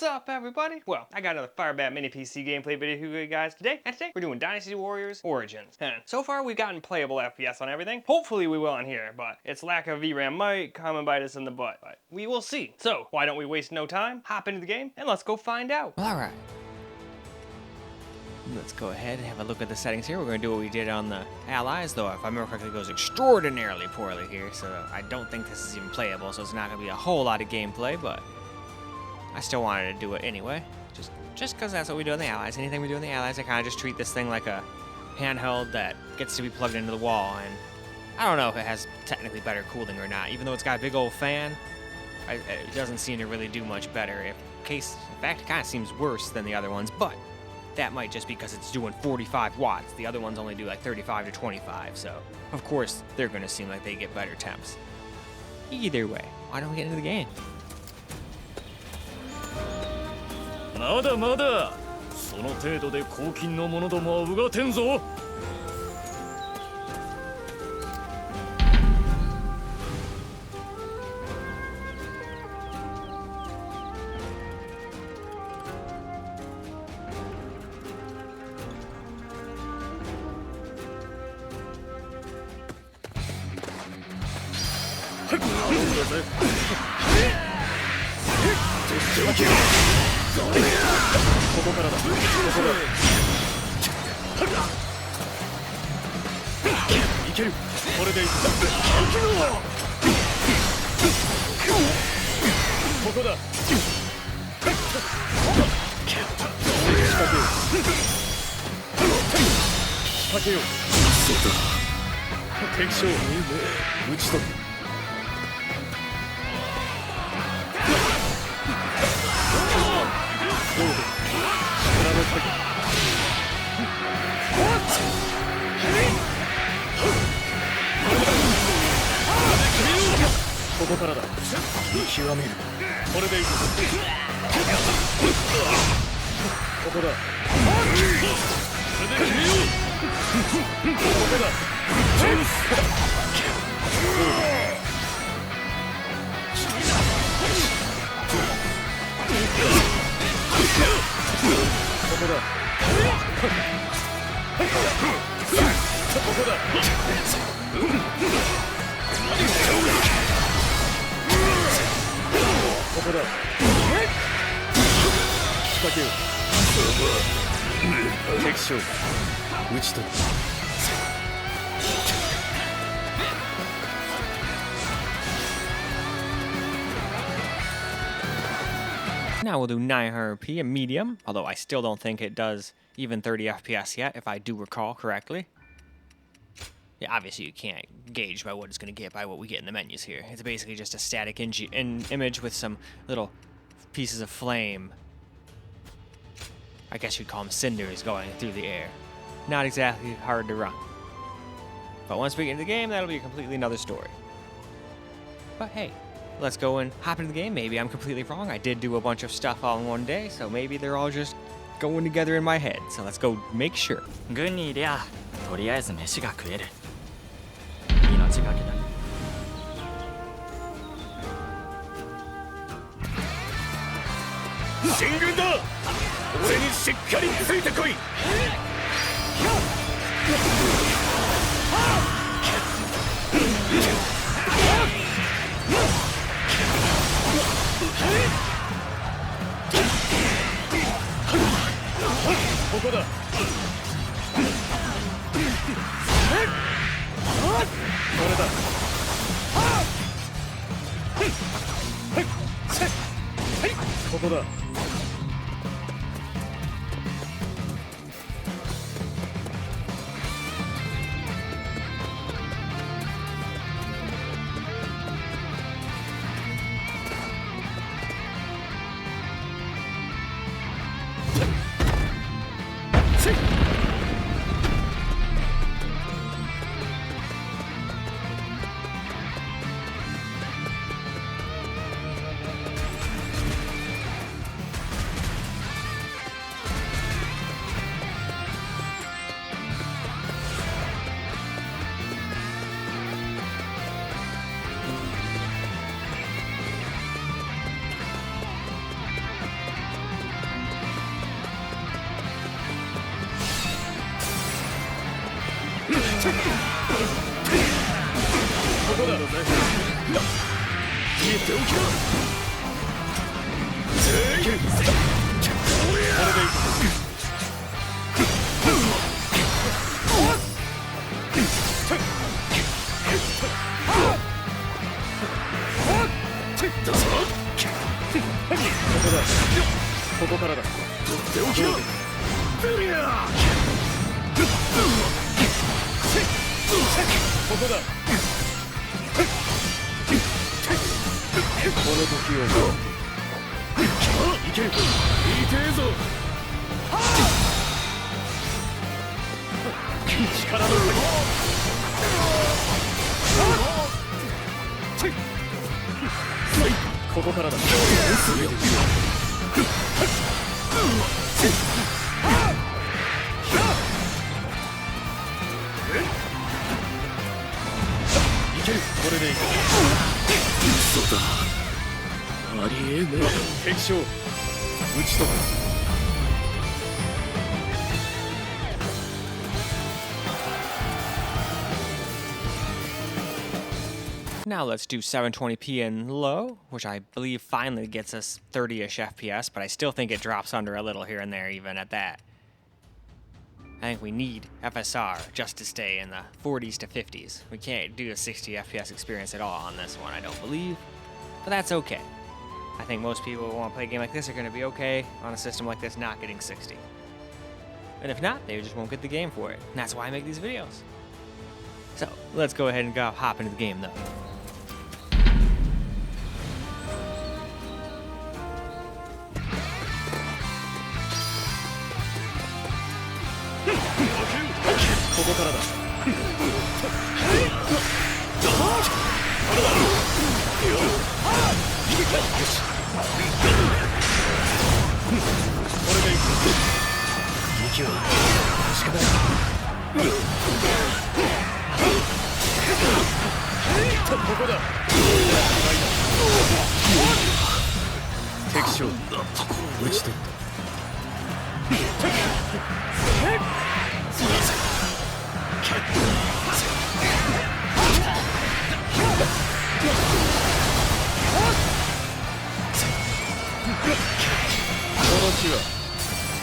What's up, everybody? Well, I got another FIREBAT mini PC gameplay video for you guys today, and today we're doing Dynasty Warriors Origins. And so far we've gotten playable FPS on everything. Hopefully we will on here, but its lack of VRAM might come and bite us in the butt. But we will see. So why don't we waste no time, hop into the game, and let's go find out. Alright. Let's go ahead and have a look at the settings here. We're going to do what we did on the Allies, though if I remember correctly it goes extraordinarily poorly here, so I don't think this is even playable, so it's not going to be a whole lot of gameplay, but I still wanted to do it anyway, just because that's what we do on the Allies. Anything we do on the Allies, I kind of just treat this thing like a handheld that gets to be plugged into the wall, and I don't know if it has technically better cooling or not. Even though it's got a big old fan, it doesn't seem to really do much better. In fact, it kind of seems worse than the other ones, but that might just because it's doing 45 watts. The other ones only do like 35 to 25, so of course they're going to seem like they get better temps. Either way, why don't we get into the game? まだまだその程度で黄金の者どもはうがてんぞ。ここからだ。ここだ。いける。これでいった。ここだ。仕掛けよう。仕掛けよう。そうだ。敵将撃ち取る。どうだ。力の限り。ここからだ。見極める。これでいく。ここだ。それで決めよう。ここだ。チェンス。どうだ。ここだ。ここだ。ここだ。仕掛けよう。敵将撃ち取る。Now we'll do 900p in medium, although I still don't think it does even 30 FPS yet, if I do recall correctly. Yeah, obviously you can't gauge by what it's going to get by what we get in the menus here. It's basically just a static image with some little pieces of flame. I guess you'd call them cinders going through the air. Not exactly hard to run. But once we get into the game, that'll be a completely another story. But hey, let's go and hop into the game. Maybe I'm completely wrong. I did do a bunch of stuff all in one day, so maybe they're all just going together in my head. So let's go make sure. 軍にいりゃとりあえず飯が食える。命がけだ。進軍だ。俺にしっかりついてこい。ここだ。これだ。ここだ。ておきだ。いける。これでいく。だぞ。ここだ。ここからだ。とっておきだ。ベリアー。ここだ。この時を待って。いける。いてえぞ。力の差ここからだ。いける。これでいく。嘘だ。ありえねえ。敵将撃ち取る。Now let's do 720p in low, which I believe finally gets us 30-ish FPS, but I still think it drops under a little here and there even at that. I think we need FSR just to stay in the 40s to 50s. We can't do a 60 FPS experience at all on this one, I don't believe, but that's okay. I think most people who want to play a game like this are going to be okay on a system like this not getting 60. And if not, they just won't get the game for it. And that's why I make these videos. So, let's go ahead and hop into the game though.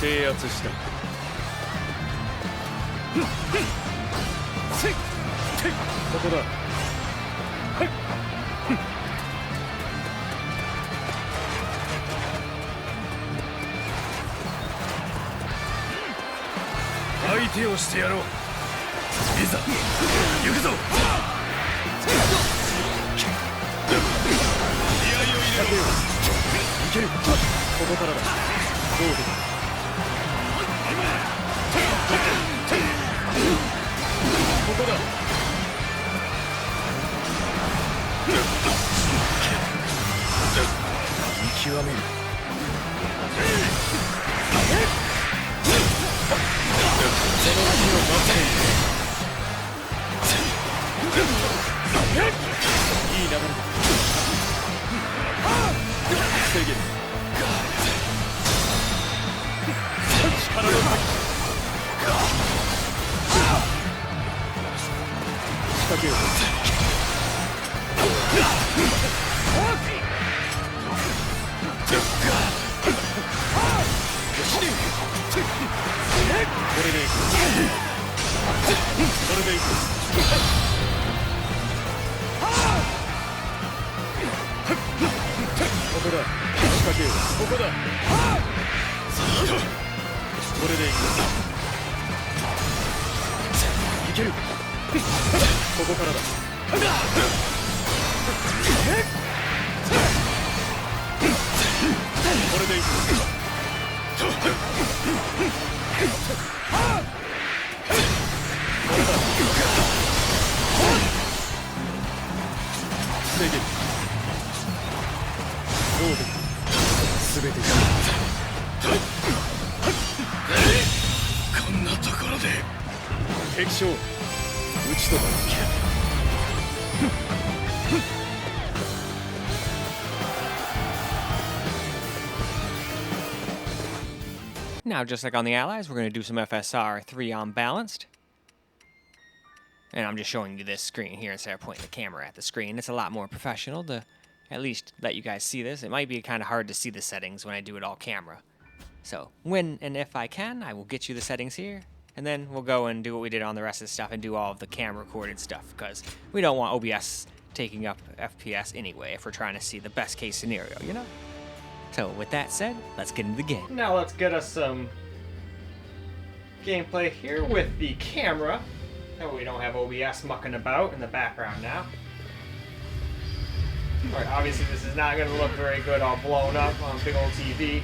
制圧した。ここだ。相手をしてやろう。いざ行くぞ。気合を入れろ。いける。ここからだ。どうぞ。ここだ。見極める。その日を待っていい流れだ。制限。力の先。仕掛けよう。これでいく。これでいく。ここだ。仕掛けよう。ここだ。これでいく。いける。ここからだ。これでいく。これだ。制限。どうで全てがこんなところで敵将撃ち取る。Now, just like on the Allies, we're going to do some FSR 3 on balanced. And I'm just showing you this screen here instead of pointing the camera at the screen. It's a lot more professional. The at least let you guys see this. It might be kind of hard to see the settings when I do it all camera. So when and if I can, I will get you the settings here, and then we'll go and do what we did on the rest of the stuff and do all of the camera recorded stuff, because we don't want OBS taking up FPS anyway if we're trying to see the best case scenario, you know? So with that said, let's get into the game. Now let's get us some gameplay here with the camera. That way we don't have OBS mucking about in the background now. Alright, obviously this is not going to look very good all blown up on big old TV.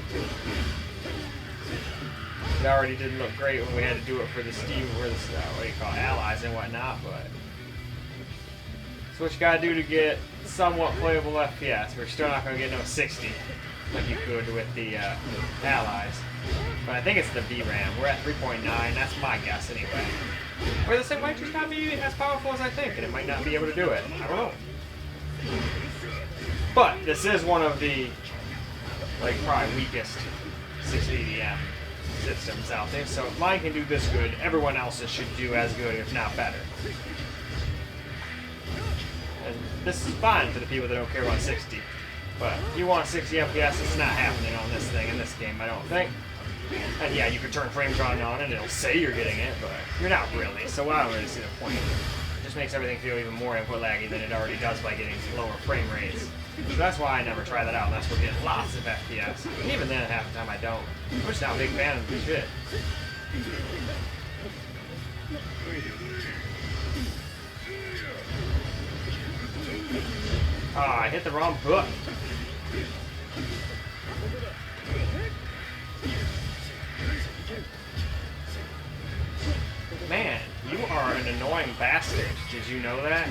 It already didn't look great when we had to do it for the Steam, or the, what do you call it, allies and whatnot, but it's what you gotta do to get somewhat playable FPS. We're still not gonna get no 60 like you could with the allies. But I think it's the VRAM. We're at 3.9, that's my guess anyway. Or this thing might just not be as powerful as I think, and it might not be able to do it. I don't know. But this is one of the, like, probably weakest 680M systems out there, so if mine can do this good, everyone else's should do as good, if not better. And this is fine for the people that don't care about 60, but if you want 60 FPS, it's not happening on this thing in this game, I don't think. And yeah, you can turn frames on and it'll say you're getting it, but you're not really, so I don't really see the point. It just makes everything feel even more input laggy than it already does by getting lower frame rates. So that's why I never try that out unless we're getting lots of FPS. And even then, half the time I don't. I'm just not a big fan of the shit. Ah, I hit the wrong button. Man, you are an annoying bastard. Did you know that?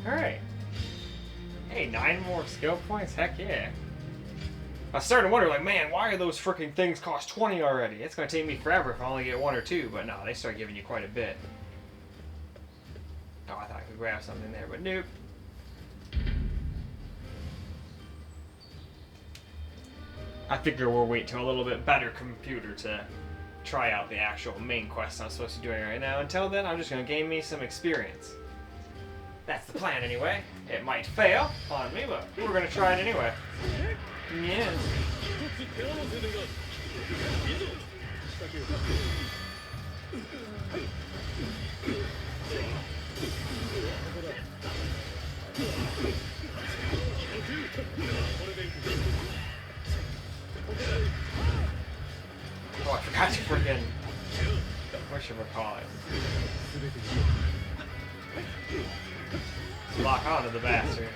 Alright. Hey, 9 more skill points? Heck yeah. I was starting to wonder, like, man, why are those freaking things cost 20 already? It's going to take me forever if I only get 1 or 2, but no, they start giving you quite a bit. Oh, I thought I could grab something there, but nope. I figure we'll wait till a little bit better computer to try out the actual main quest I'm supposed to be doing right now. Until then, I'm just going to gain me some experience. That's the plan anyway. It might fail on me, but we're going to try it anyway. Yeah. Oh, I forgot to freaking... What should we call it? Lock onto the bastard.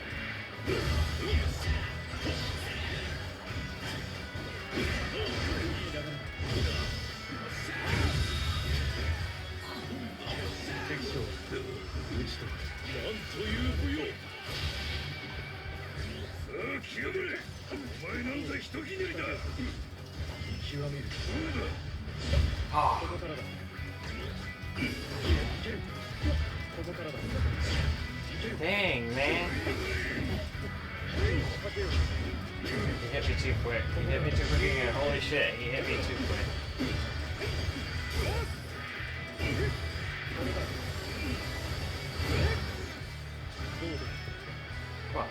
Oh. Dang, man. He hit me too quick. He hit me too quick again. Holy shit, he hit me too quick. Come on.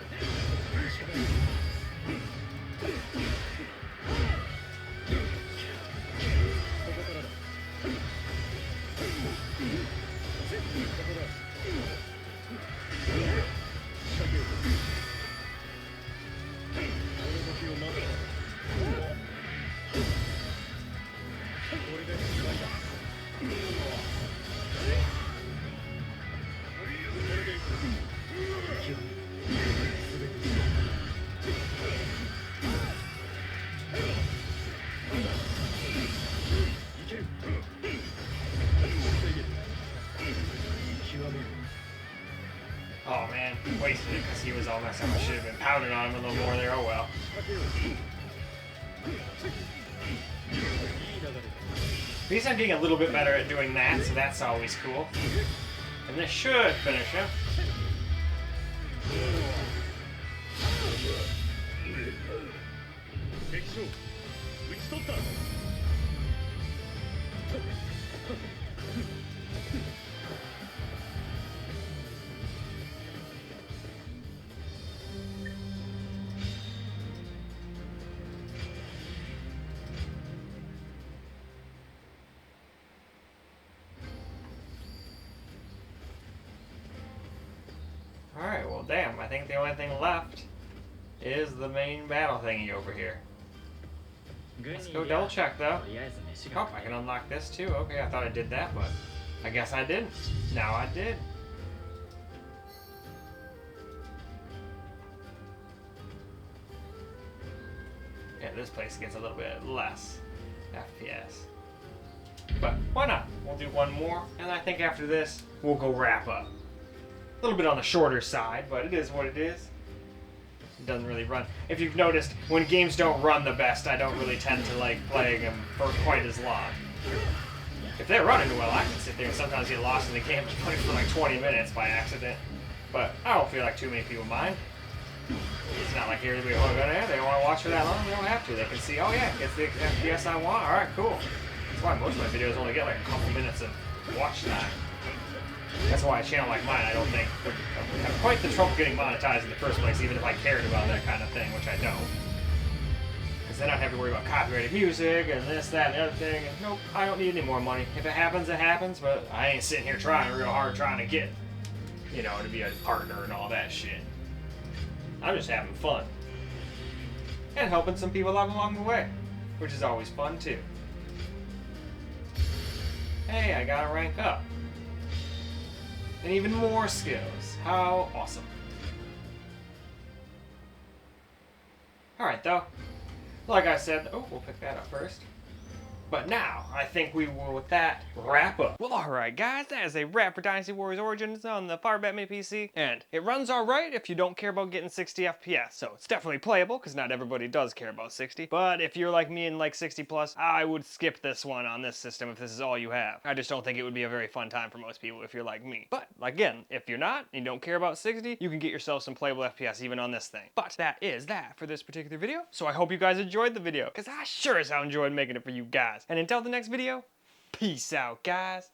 he was all messed up. I should have been pounding on him a little more there. Oh well. At least I'm getting a little bit better at doing that, so that's always cool. And this should finish him. Alright, well damn, I think the only thing left is the main battle thingy over here. Let's go double check though. Oh, I can unlock this too. Okay, I thought I did that, but I guess I didn't. Now I did. Yeah, this place gets a little bit less FPS. But why not? We'll do one more, and I think after this, we'll go wrap up. A little bit on the shorter side, but it is what it is. It doesn't really run. If you've noticed, when games don't run the best, I don't really tend to like playing them for quite as long. If they're running well, I can sit there and sometimes get lost in the game and play for like 20 minutes by accident. But I don't feel like too many people mind. It's not like everybody, oh, they don't want to watch for that long. They don't have to. They can see, oh yeah, it's the FPS I want. All right, cool. That's why most of my videos only get like a couple minutes of watch time. That's why a channel like mine, I don't think, would have quite the trouble getting monetized in the first place, even if I cared about that kind of thing, which I don't. Because then I'd have to worry about copyrighted music and this, that, and the other thing. And nope, I don't need any more money. If it happens, it happens, but I ain't sitting here trying real hard trying to get, you know, to be a partner and all that shit. I'm just having fun. And helping some people out along the way, which is always fun too. Hey, I gotta rank up. And even more skills. How awesome. Alright though. Like I said, oh, we'll pick that up first. But now, I think we will, with that, wrap up. Well, alright guys, that is a wrap for Dynasty Warriors Origins on the FIREBAT Mini PC. And it runs alright if you don't care about getting 60 FPS. So it's definitely playable, because not everybody does care about 60. But if you're like me and like 60 plus, I would skip this one on this system if this is all you have. I just don't think it would be a very fun time for most people if you're like me. But, again, if you're not, and you don't care about 60, you can get yourself some playable FPS even on this thing. But that is that for this particular video. So I hope you guys enjoyed the video, because I sure as hell enjoyed making it for you guys. And until the next video, peace out, guys.